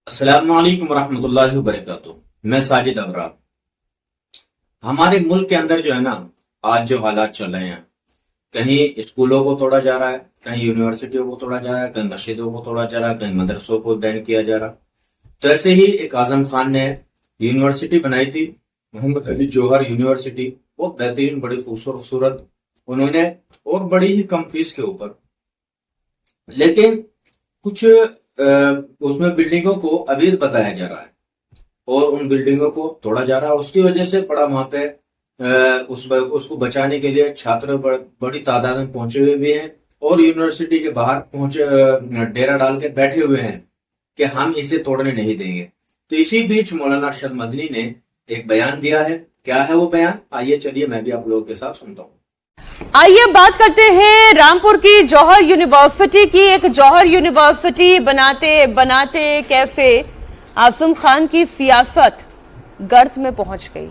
अस्सलाम वालेकुम रहमतुल्लाहि व बरकातुहू। मैं साजिद अबरार। हमारे मुल्क के अंदर जो है ना, आज जो हालात चल रहे हैं, कहीं स्कूलों को तोड़ा जा रहा है, कहीं यूनिवर्सिटियों को तोड़ा जा रहा है, कहीं मस्जिदों को तोड़ा जा रहा है, कहीं मदरसों को बैन किया जा रहा। तो ऐसे ही एक आजम खान ने यूनिवर्सिटी बनाई थी, मोहम्मद अली जौहर यूनिवर्सिटी। बहुत बेहतरीन, बड़ी खूबसूरत उन्होंने, और बड़ी ही कम फीस के ऊपर। लेकिन कुछ उसमें बिल्डिंगों को अवैध बताया जा रहा है और उन बिल्डिंगों को तोड़ा जा रहा है। उसकी वजह से बड़ा वहां पे उसको बचाने के लिए छात्र बड़ी तादाद में पहुंचे हुए भी हैं और यूनिवर्सिटी के बाहर पहुंचे डेरा डाल के बैठे हुए हैं कि हम इसे तोड़ने नहीं देंगे। तो इसी बीच मौलाना अरशद मदनी ने एक बयान दिया है। क्या है वो बयान? आइए चलिए मैं भी आप लोगों के साथ सुनता हूँ। आइए बात करते हैं रामपुर की जौहर यूनिवर्सिटी की। एक जौहर यूनिवर्सिटी बनाते बनाते कैसे आजम खान की सियासत गर्त में पहुंच गई,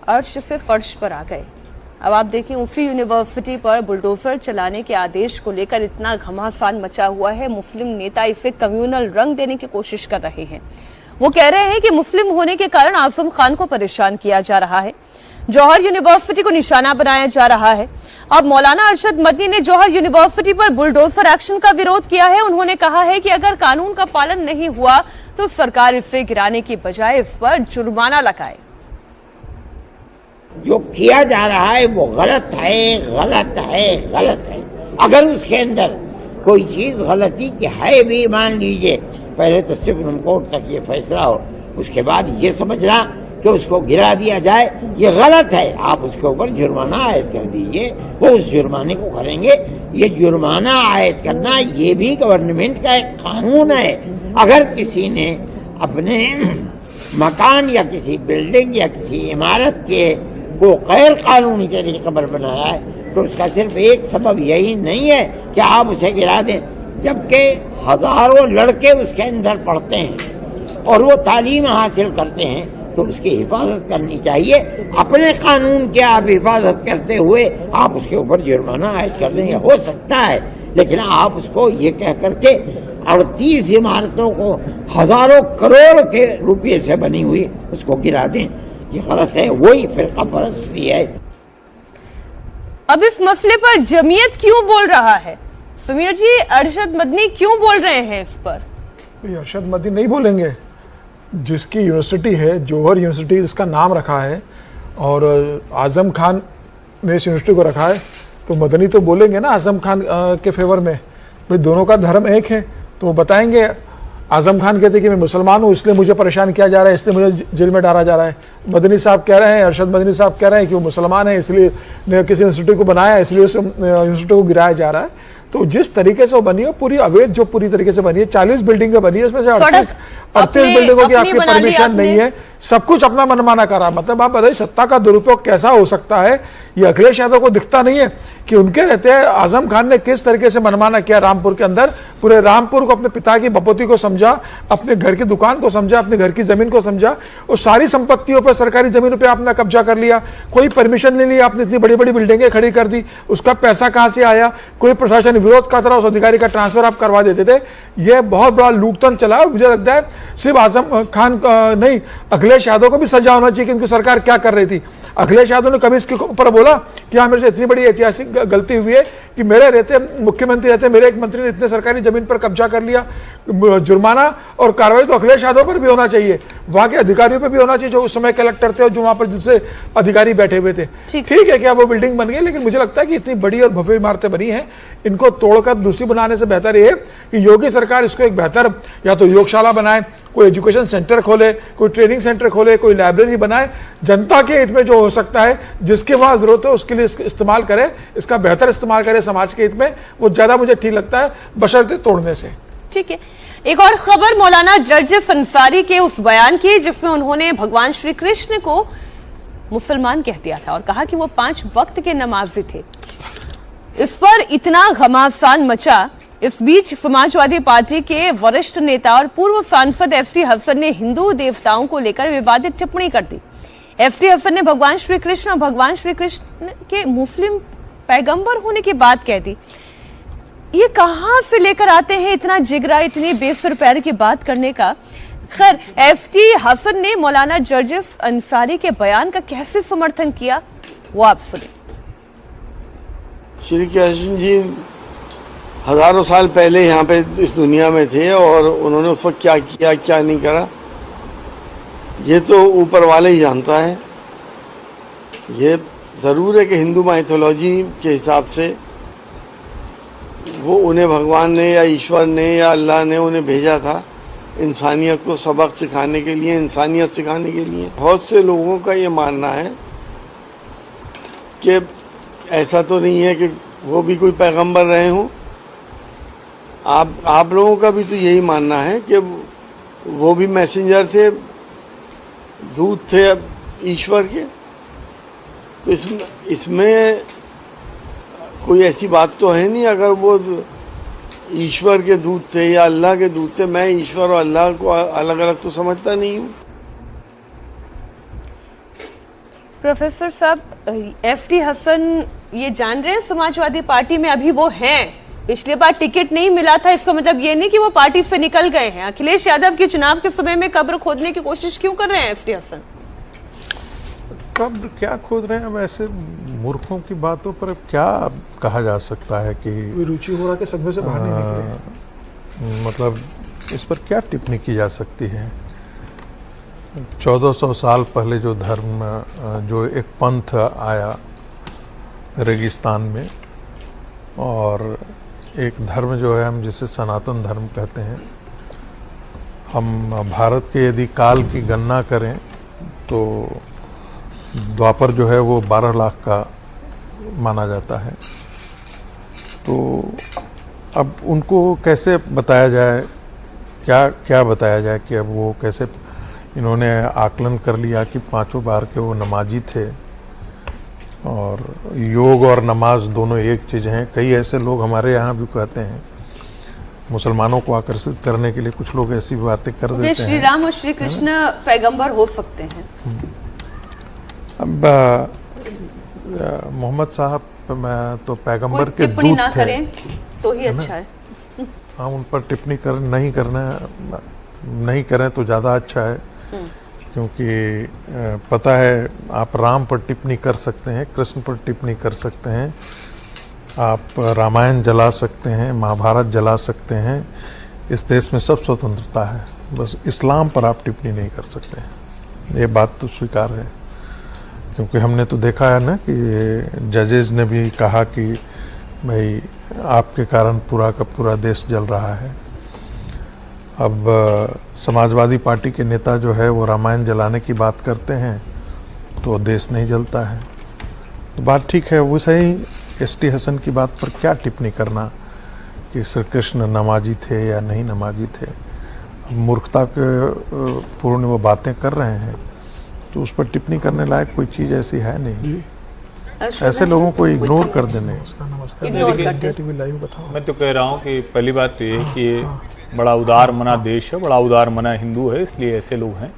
अर्श से फर्श पर आ गए। अब आप देखिए, उसी यूनिवर्सिटी पर बुलडोजर चलाने के आदेश को लेकर इतना घमासान मचा हुआ है। मुस्लिम नेता इसे कम्युनल रंग देने की कोशिश कर रहे हैं। वो कह रहे हैं कि मुस्लिम होने के कारण आजम खान को परेशान किया जा रहा है, जौहर यूनिवर्सिटी को निशाना बनाया जा रहा है। अब मौलाना अरशद मदनी ने जौहर यूनिवर्सिटी पर बुलडोजर एक्शन का विरोध किया है। उन्होंने कहा है कि अगर कानून का पालन नहीं हुआ तो सरकार इसे गिराने की बजाय इस पर जुर्माना लगाए। जो किया जा रहा है वो गलत है, गलत है, गलत है। अगर उसके अंदर कोई चीज गलती की है भी, मान लीजिए पहले तो सुप्रीम कोर्ट तक ये फैसला हो, उसके बाद ये समझना कि उसको गिरा दिया जाए, ये गलत है। आप उसके ऊपर जुर्माना आयद कर दीजिए, वो उस जुर्माने को करेंगे। ये जुर्माना आयद करना ये भी गवर्नमेंट का एक कानून है। अगर किसी ने अपने मकान या किसी बिल्डिंग या किसी इमारत के को गैर कानूनी तरीके पर बनाया है तो उसका सिर्फ एक सबब यही नहीं है कि आप उसे गिरा दें, जबकि हजारों लड़के उसके अंदर पढ़ते हैं और वो तालीम हासिल करते हैं, तो उसकी हिफाजत करनी चाहिए। अपने कानून की आप हिफाजत करते हुए आप उसके ऊपर जुर्माना आयद कर देंगे, हो सकता है, लेकिन आप उसको ये कह करके 38 इमारतों को हजारों करोड़ के रुपये से बनी हुई उसको गिरा दें, ये गलत है। वही फिरका परस्ती है। अब इस मसले पर जमीयत क्यों बोल रहा है? समीर जी, अरशद मदनी क्यों बोल रहे हैं इस पर? अरशद मदनी नहीं बोलेंगे। जिसकी यूनिवर्सिटी है, जौहर यूनिवर्सिटी, इसका नाम रखा है और आजम खान ने इस यूनिवर्सिटी को रखा है, तो मदनी तो बोलेंगे ना आजम खान के फेवर में। भाई दोनों का धर्म एक है, तो वो बताएंगे। आजम खान कहते कि मैं मुसलमान हूँ इसलिए मुझे परेशान किया जा रहा है, इसलिए मुझे जेल में डाला जा रहा है। मदनी साहब कह रहे हैं, अरशद मदनी साहब कह रहे हैं कि वो मुसलमान है इसलिए किसी यूनिवर्सिटी को बनाया, इसलिए उस यूनिवर्सिटी को गिराया जा रहा है। तो जिस तरीके से वो बनी है, पूरी अवैध जो पूरी तरीके से बनी है, 40 बिल्डिंगें बनी है, उसमें से 38 बिल्डिंगों की आपकी परमिशन नहीं है। सब कुछ अपना मनमाना करा। मतलब आप बताइए सत्ता का दुरुपयोग कैसा हो सकता है? ये अखिलेश यादव को दिखता नहीं है कि उनके रहते हैं आजम खान ने किस तरीके से मनमाना किया रामपुर के अंदर। पूरे रामपुर को अपने पिता की बपोती को समझा, अपने घर की दुकान को समझा, अपने घर की जमीन को समझा और सारी संपत्तियों पर, सरकारी जमीनों पर आपने कब्जा कर लिया। कोई परमिशन नहीं लिया, आपने इतनी बड़ी बड़ी बिल्डिंगें खड़ी कर दी। उसका पैसा कहां से आया? कोई प्रशासन विरोध करता रहा, उस अधिकारी का ट्रांसफर आप करवा देते थे। यह बहुत बड़ा लूटतन चला। मुझे लगता है सिर्फ आजम खान नहीं, अखिलेश यादव को भी सजा होना चाहिए कि उनकी सरकार क्या कर रही थी। अखिलेश यादव ने कभी इसके ऊपर बोला कि हाँ मेरे से इतनी बड़ी ऐतिहासिक गलती हुई है कि मेरे रहते मुख्यमंत्री रहते मेरे एक मंत्री ने इतने सरकारी जमीन पर कब्जा कर लिया। जुर्माना और कार्रवाई तो अखिलेश यादव पर भी होना चाहिए, वहां के अधिकारियों पर भी होना चाहिए जो उस समय कलेक्टर थे और जो वहां पर दूसरे अधिकारी बैठे हुए थे। ठीक है कि अब वो बिल्डिंग बन गई, लेकिन मुझे लगता है कि इतनी बड़ी और भव्य इमारतें बनी हैं, इनको तोड़कर दूसरी बनाने से बेहतर ये है कि योगी सरकार इसको एक बेहतर या तो योगशाला बनाए, कोई एजुकेशन सेंटर खोले, कोई ट्रेनिंग सेंटर खोले, कोई लाइब्रेरी बनाए, जनता के हित में जो हो सकता है, जिसके वहां जरूरत है उसके लिए इस्तेमाल करे, इसका बेहतर इस्तेमाल करे समाज के हित में, वो ज्यादा मुझे ठीक लगता है बशर्ते तोड़ने से। ठीक है, एक और खबर मौलाना जर्जिस अंसारी के उस बयान की जिसमें उन्होंने भगवान श्री कृष्ण को मुसलमान कह दिया था और कहा कि वो 5 वक्त के नमाजी थे। इस पर इतना घमासान मचा। इस बीच समाजवादी पार्टी के वरिष्ठ नेता और पूर्व सांसद एसटी हसन ने हिंदू देवताओं को लेकर विवादित टिप्पणी कर दी। एसटी हसन ने भगवान श्री कृष्ण के मुस्लिम पैगंबर होने की बात कह दी। ये कहाँ से लेकर आते हैं इतना जिगरा, इतनी बेसुर पैर की बात करने का। खैर, एसटी हसन ने मौलाना जर्जिस अंसारी के बयान का कैसे समर्थन किया, वो आप सुनिए। श्री कृष्ण जी हजारों साल पहले यहाँ पे इस दुनिया में थे और उन्होंने उस वक्त क्या किया क्या नहीं करा ये तो ऊपर वाले ही जानता है। ये ज़रूर है कि हिंदू माइथोलॉजी के हिसाब से वो उन्हें भगवान ने या ईश्वर ने या अल्लाह ने उन्हें भेजा था इंसानियत को सबक सिखाने के लिए, इंसानियत सिखाने के लिए। बहुत से लोगों का ये मानना है कि ऐसा तो नहीं है कि वो भी कोई पैगंबर रहे हों। आप लोगों का भी तो यही मानना है कि वो भी मैसेंजर थे, दूत थे ईश्वर के। तो इसमें कोई ऐसी बात तो है नहीं। अगर वो ईश्वर के दूत थे या अल्लाह के दूत थे, मैं ईश्वर और अल्लाह को अलग अलग तो समझता नहीं हूँ। प्रोफेसर साहब, एसटी हसन ये जान रहे हैं समाजवादी पार्टी में अभी वो हैं, पिछली बार टिकट नहीं मिला था, इसका मतलब ये नहीं कि वो पार्टी से निकल गए हैं। अखिलेश यादव के चुनाव के समय में कब्र खोदने की कोशिश क्यों कर रहे हैं एसटी हसन? कब्र क्या खोद रहे हैं? अब ऐसे मूर्खों की बातों पर क्या कहा जा सकता है कि रुचि हो रहा के सदमे से बाहर नहीं निकले। मतलब इस पर क्या टिप्पणी की जा सकती है? 1400 साल पहले जो धर्म, जो एक पंथ आया रेगिस्तान में, और एक धर्म जो है हम जिसे सनातन धर्म कहते हैं, हम भारत के यदि काल की गणना करें तो द्वापर जो है वो 12 लाख का माना जाता है। तो अब उनको कैसे बताया जाए, क्या बताया जाए कि अब वो कैसे, इन्होंने आकलन कर लिया कि 5 बार के वो नमाजी थे और योग और नमाज दोनों एक चीज़ हैं। कई ऐसे लोग हमारे यहाँ भी कहते हैं, मुसलमानों को आकर्षित करने के लिए कुछ लोग ऐसी बातें कर देते हैं। श्री राम और श्री कृष्ण पैगंबर हो सकते हैं। अब मोहम्मद साहब मैं तो पैगंबर के टिप्पणी दूत ना थे, करें तो ही अच्छा है। हाँ, उन पर टिप्पणी नहीं करें तो ज़्यादा अच्छा है, क्योंकि पता है आप राम पर टिप्पणी कर सकते हैं, कृष्ण पर टिप्पणी कर सकते हैं, आप रामायण जला सकते हैं, महाभारत जला सकते हैं। इस देश में सब स्वतंत्रता है, बस इस्लाम पर आप टिप्पणी नहीं कर सकते हैं। ये बात तो स्वीकार है, क्योंकि हमने तो देखा है ना कि जजेस ने भी कहा कि भाई आपके कारण पूरा का पूरा देश जल रहा है। अब समाजवादी पार्टी के नेता जो है वो रामायण जलाने की बात करते हैं तो देश नहीं जलता है। तो बात ठीक है, वैसे ही एसटी हसन की बात पर क्या टिप्पणी करना कि श्री कृष्ण नमाजी थे या नहीं नमाजी थे। मूर्खता के पूर्ण वो बातें कर रहे हैं तो उस पर टिप्पणी करने लायक कोई चीज़ ऐसी है नहीं। ऐसे लोगों को इग्नोर कर देने। मैं तो कह रहा हूँ कि पहली बात तो ये कि ये बड़ा उदार मना देश है, बड़ा उदार मना हिंदू है, इसलिए ऐसे लोग हैं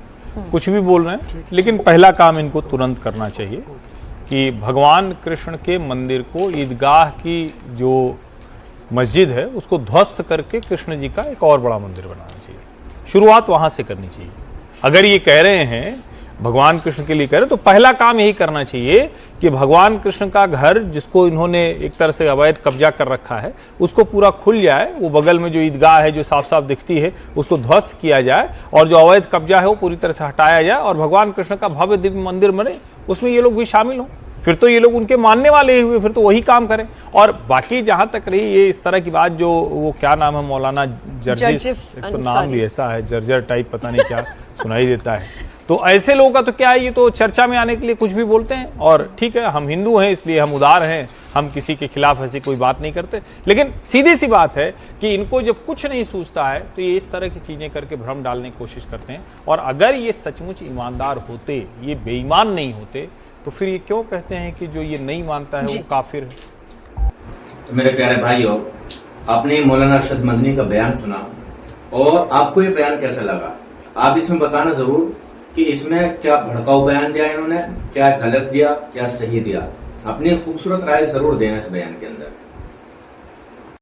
कुछ भी बोल रहे हैं। लेकिन पहला काम इनको तुरंत करना चाहिए कि भगवान कृष्ण के मंदिर को, ईदगाह की जो मस्जिद है उसको ध्वस्त करके कृष्ण जी का एक और बड़ा मंदिर बनाना चाहिए। शुरुआत वहाँ से करनी चाहिए। अगर ये कह रहे हैं भगवान कृष्ण के लिए कह रहे तो पहला काम यही करना चाहिए कि भगवान कृष्ण का घर, जिसको इन्होंने एक तरह से अवैध कब्जा कर रखा है, उसको पूरा खुल जाए। वो बगल में जो ईदगाह है जो साफ साफ दिखती है उसको ध्वस्त किया जाए और जो अवैध कब्जा है वो पूरी तरह से हटाया जाए और भगवान कृष्ण का भव्य दिव्य मंदिर बने, उसमें ये लोग भी शामिल हों। फिर तो ये लोग उनके मानने वाले ही हुए, फिर तो वही काम करें। और बाकी जहां तक रही ये इस तरह की बात, जो वो क्या नाम है, मौलाना जर्जिस, एक तो नाम भी ऐसा है, जर्जर टाइप, पता नहीं क्या सुनाई देता है। तो ऐसे लोगों का तो क्या है, ये तो चर्चा में आने के लिए कुछ भी बोलते हैं। और ठीक है, हम हिंदू हैं इसलिए हम उदार हैं, हम किसी के खिलाफ ऐसी कोई बात नहीं करते। लेकिन सीधी सी बात है कि इनको जब कुछ नहीं सूझता है तो ये इस तरह की चीजें करके भ्रम डालने की कोशिश करते हैं। और अगर ये सचमुच ईमानदार होते, ये बेईमान नहीं होते, तो फिर ये क्यों कहते हैं कि जो ये नहीं मानता है वो काफिर है। तो मेरे प्यारे भाइयों, आपने मौलाना अरशद मदनी का बयान सुना और आपको ये बयान कैसा लगा? आप इसमें बताना जरूर कि इसमें क्या भड़काऊ बयान दिया इन्होंने, क्या गलत दिया, क्या सही दिया। अपनी खूबसूरत राय जरूर देना इस बयान के अंदर।